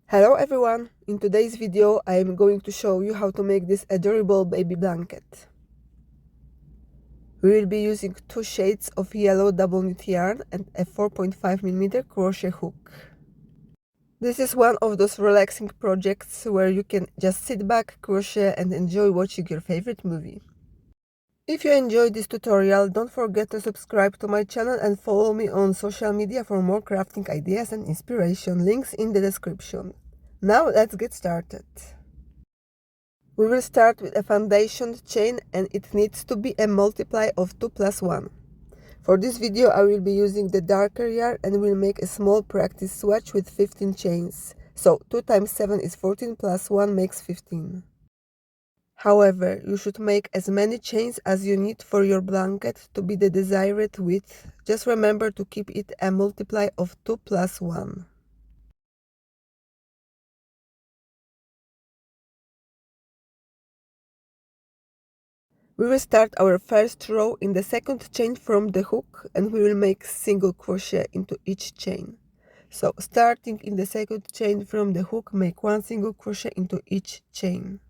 Hello everyone! In today's video I am going to show you how to make this adorable baby blanket. We will be using two shades of yellow double knit yarn and a 4.5mm crochet hook. This is one of those relaxing projects where you can just sit back, crochet and enjoy watching your favorite movie. If you enjoyed this tutorial, don't forget to subscribe to my channel and follow me on social media for more crafting ideas and inspiration. Links in the description. Now let's get started. We will start with a foundation chain and it needs to be a multiply of 2 plus 1. For this video I will be using the darker yarn and will make a small practice swatch with 15 chains. So 2 times 7 is 14 plus 1 makes 15. However, you should make as many chains as you need for your blanket to be the desired width. Just remember to keep it a multiply of 2 plus 1. We will start our first row in the second chain from the hook and we will make single crochet into each chain. So starting in the second chain from the hook, make 1 single crochet into each chain.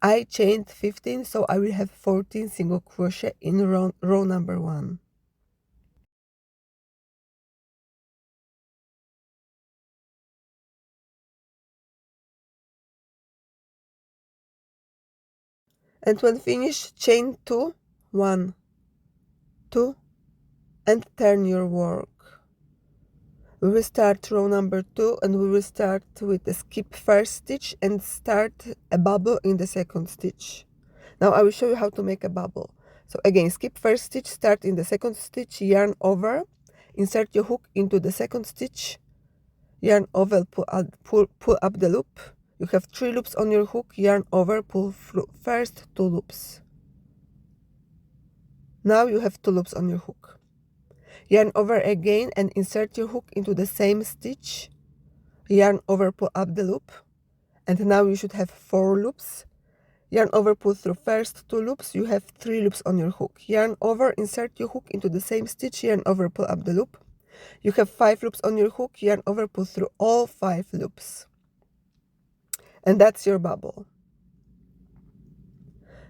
I chained 15, so I will have 14 single crochet in row number 1. And when finished, chain 2, 1, 2, and turn your work. We will start row number 2 and we will start with a skip first stitch and start a bubble in the second stitch. Now I will show you how to make a bubble. So again, skip first stitch, start in the second stitch, yarn over, insert your hook into the second stitch, yarn over, pull up the loop. You have 3 loops on your hook, yarn over, pull through first 2 loops. Now you have 2 loops on your hook. Yarn over again and insert your hook into the same stitch, yarn over, pull up the loop, and now you should have 4 loops. Yarn over, pull through first 2 loops, you have 3 loops on your hook. Yarn over, insert your hook into the same stitch, yarn over, pull up the loop. You have 5 loops on your hook, yarn over, pull through all 5 loops. And that's your bubble.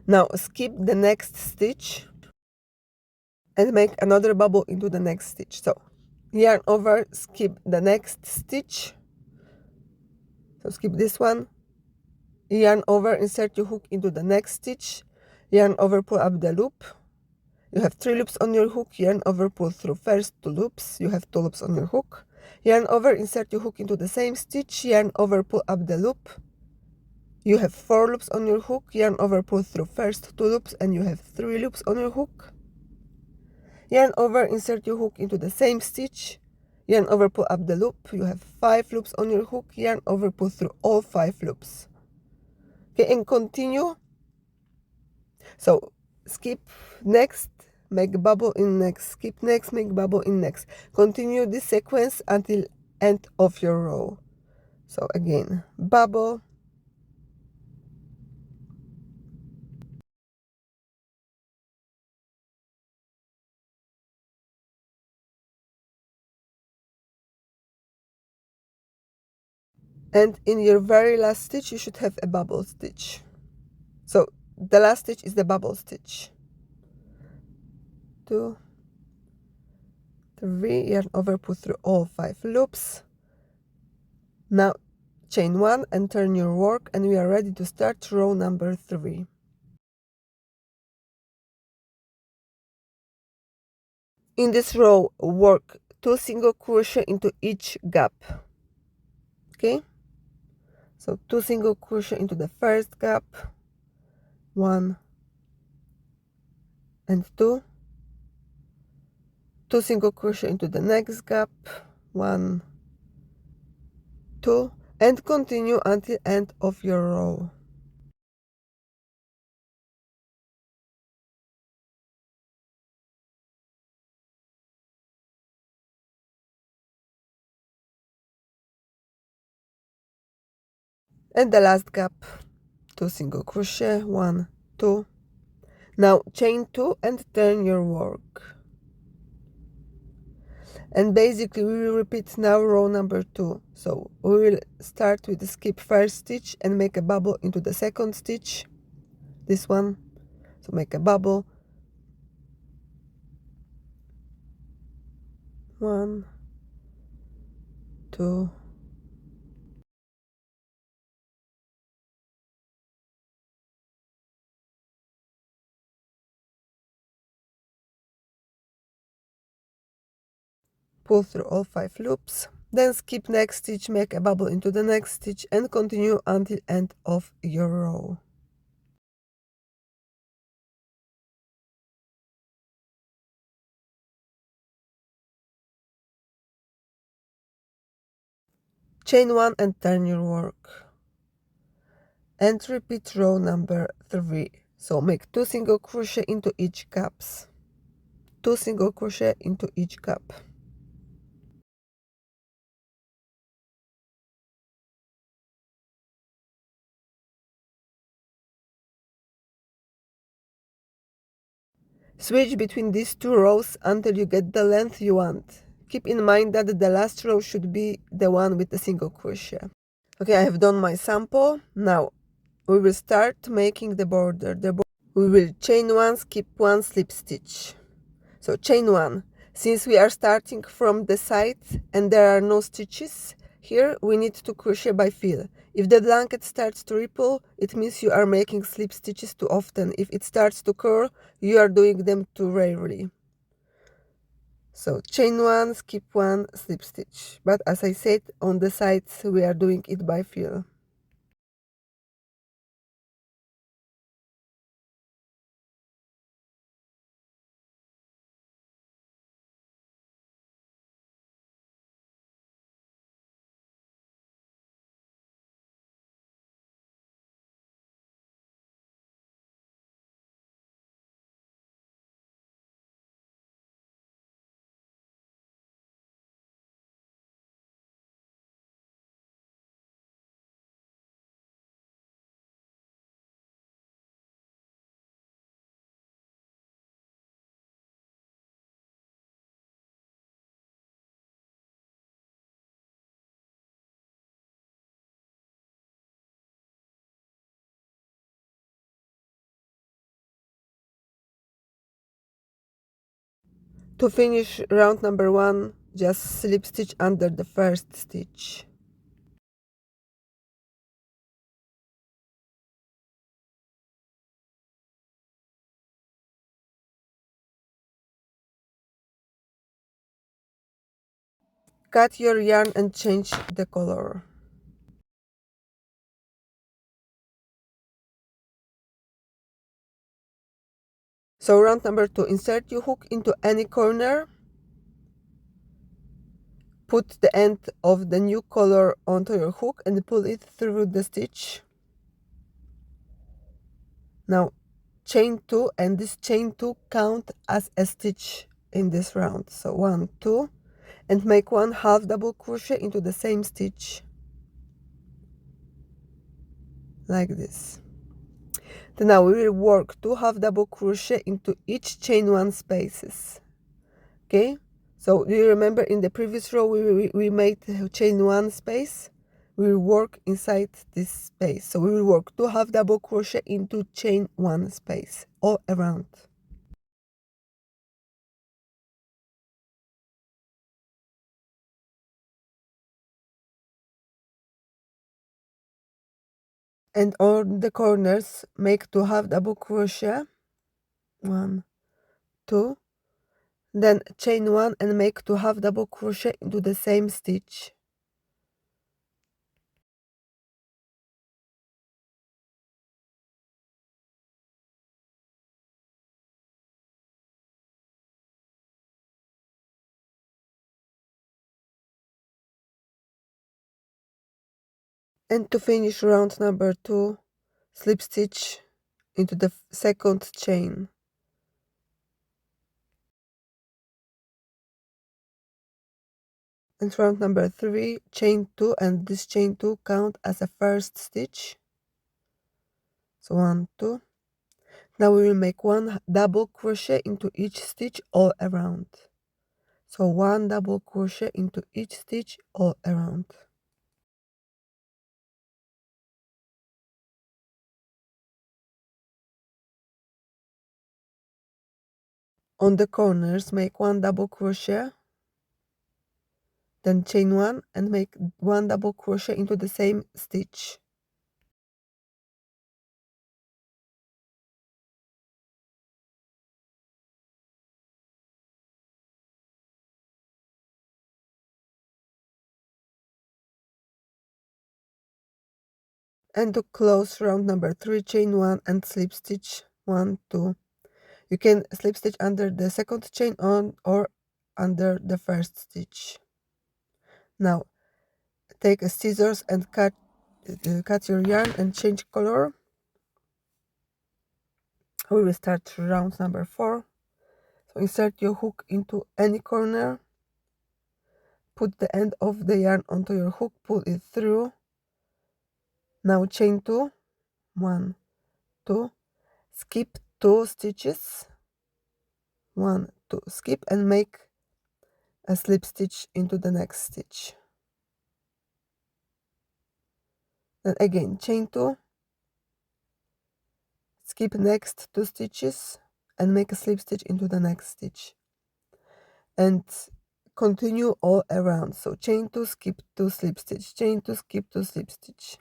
Now skip the next stitch and make another bubble into the next stitch. So yarn over, skip the next stitch. So skip this one. Yarn over, insert your hook into the next stitch, yarn over, pull up the loop. You have 3 loops on your hook, yarn over, pull through first 2 loops, you have 2 loops on your hook. Yarn over, insert your hook into the same stitch, yarn over, pull up the loop. You have 4 loops on your hook, yarn over, pull through first 2 loops, and you have 3 loops on your hook. Yarn over, insert your hook into the same stitch, yarn over, pull up the loop. You have 5 loops on your hook, yarn over, pull through all 5 loops. Okay, and continue. So skip next, make bubble in next, skip next, make bubble in next. Continue this sequence until end of your row. So again, bubble, and in your very last stitch you should have a bubble stitch. So the last stitch is the bubble stitch. 2, 3, yarn over, pull through all 5 loops. Now chain 1 and turn your work, and we are ready to start row number 3. In this row, work 2 single crochet into each gap. Okay, so 2 single crochet into the first gap, 1 and 2, 2 single crochet into the next gap, 1, 2, and continue until end of your row. And the last gap, 2 single crochet, 1, 2. Now chain 2 and turn your work. And basically we will repeat now row number 2. So we will start with the skip first stitch and make a bubble into the second stitch, this one. So make a bubble, 1, 2, pull through all 5 loops, then skip next stitch, make a bubble into the next stitch and continue until end of your row. Chain 1 and turn your work. And repeat row number 3. So make 2 single crochet into each gaps. 2 single crochet into each gap. Switch between these 2 rows until you get the length you want. Keep in mind that the last row should be the one with the single crochet. Okay, I have done my sample. Now we will start making the border. We will chain 1, skip 1, slip stitch. So chain 1. Since we are starting from the side and there are no stitches, here we need to crochet by feel. If the blanket starts to ripple, it means you are making slip stitches too often. If it starts to curl, you are doing them too rarely. So chain 1, skip 1, slip stitch. But as I said, on the sides we are doing it by feel. To finish round number 1, just slip stitch under the first stitch. Cut your yarn and change the color. So round number 2, insert your hook into any corner. Put the end of the new color onto your hook and pull it through the stitch. Now chain 2, and this chain 2 count as a stitch in this round. So 1, 2, and make 1 half double crochet into the same stitch, like this. Then now we will work 2 half double crochet into each chain 1 spaces. Okay, so do you remember in the previous row we made chain 1 space? We will work inside this space. So we will work 2 half double crochet into chain 1 space all around. And on the corners make 2 half double crochet, 1, 2, then chain 1 and make 2 half double crochet into the same stitch. And to finish round number 2, slip stitch into the second chain. And round number 3, chain 2, and this chain 2 count as a first stitch. So 1, 2. Now we will make 1 double crochet into each stitch all around. So 1 double crochet into each stitch all around. On the corners, make 1 double crochet, then chain 1 and make 1 double crochet into the same stitch. And to close round number 3, chain 1 and slip stitch 1, 2. You can slip stitch under the second chain on or under the first stitch. Now take a scissors and cut your yarn and change color. We will start round number 4. So insert your hook into any corner, put the end of the yarn onto your hook, pull it through. Now chain 2, 1, 2, skip 2 stitches, 1, 2, skip and make a slip stitch into the next stitch. Then again chain 2, skip next 2 stitches and make a slip stitch into the next stitch, and continue all around. So chain 2, skip 2, slip stitch, chain 2, skip 2, slip stitch.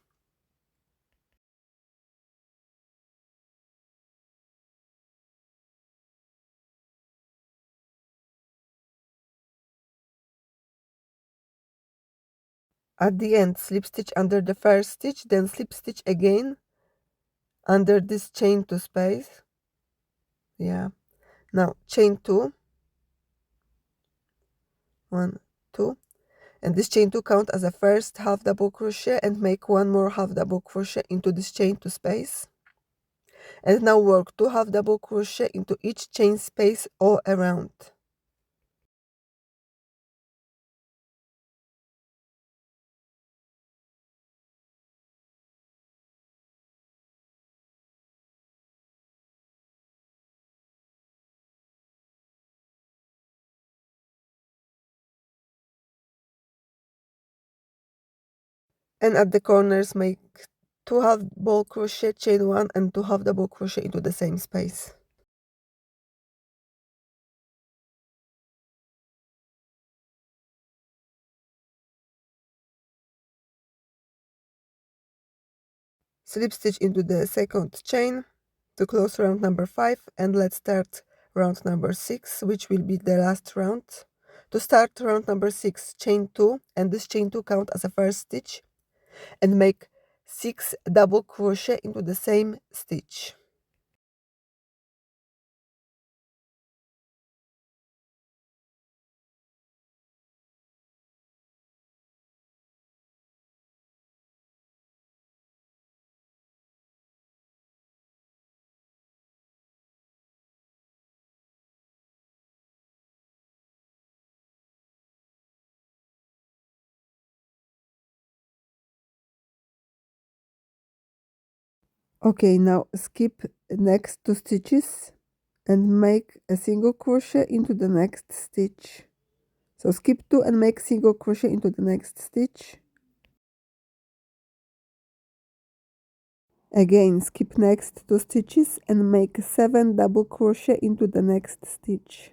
At the end, slip stitch under the first stitch, then slip stitch again under this chain 2 space. Yeah. Now chain 2, 1, 2, and this chain 2 count as a first half double crochet and make 1 more half double crochet into this chain 2 space. And now work 2 half double crochet into each chain space all around. And at the corners make 2 half double crochet, chain 1 and 2 half double crochet into the same space. Slip stitch into the second chain to close round number 5, and let's start round number 6, which will be the last round. To start round number 6, chain 2 and this chain 2 count as a first stitch and make 6 double crochet into the same stitch. Okay, now skip next 2 stitches and make a single crochet into the next stitch. So skip 2 and make single crochet into the next stitch. Again, skip next 2 stitches and make 7 double crochet into the next stitch.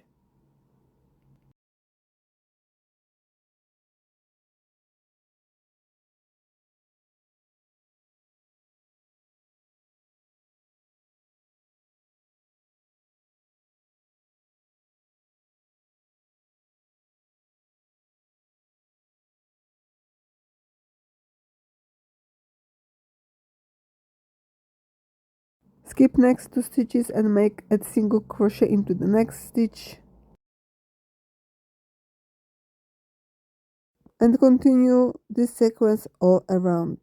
Skip next 2 stitches and make a single crochet into the next stitch. And continue this sequence all around.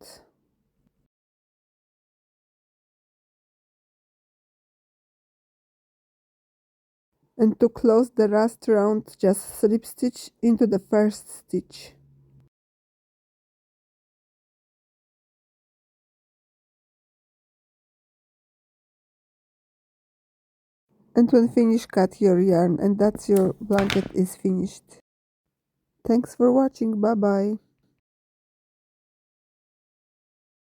And to close the last round, just slip stitch into the first stitch. And when finished, cut your yarn, and that's your blanket is finished. Thanks for watching. Bye bye.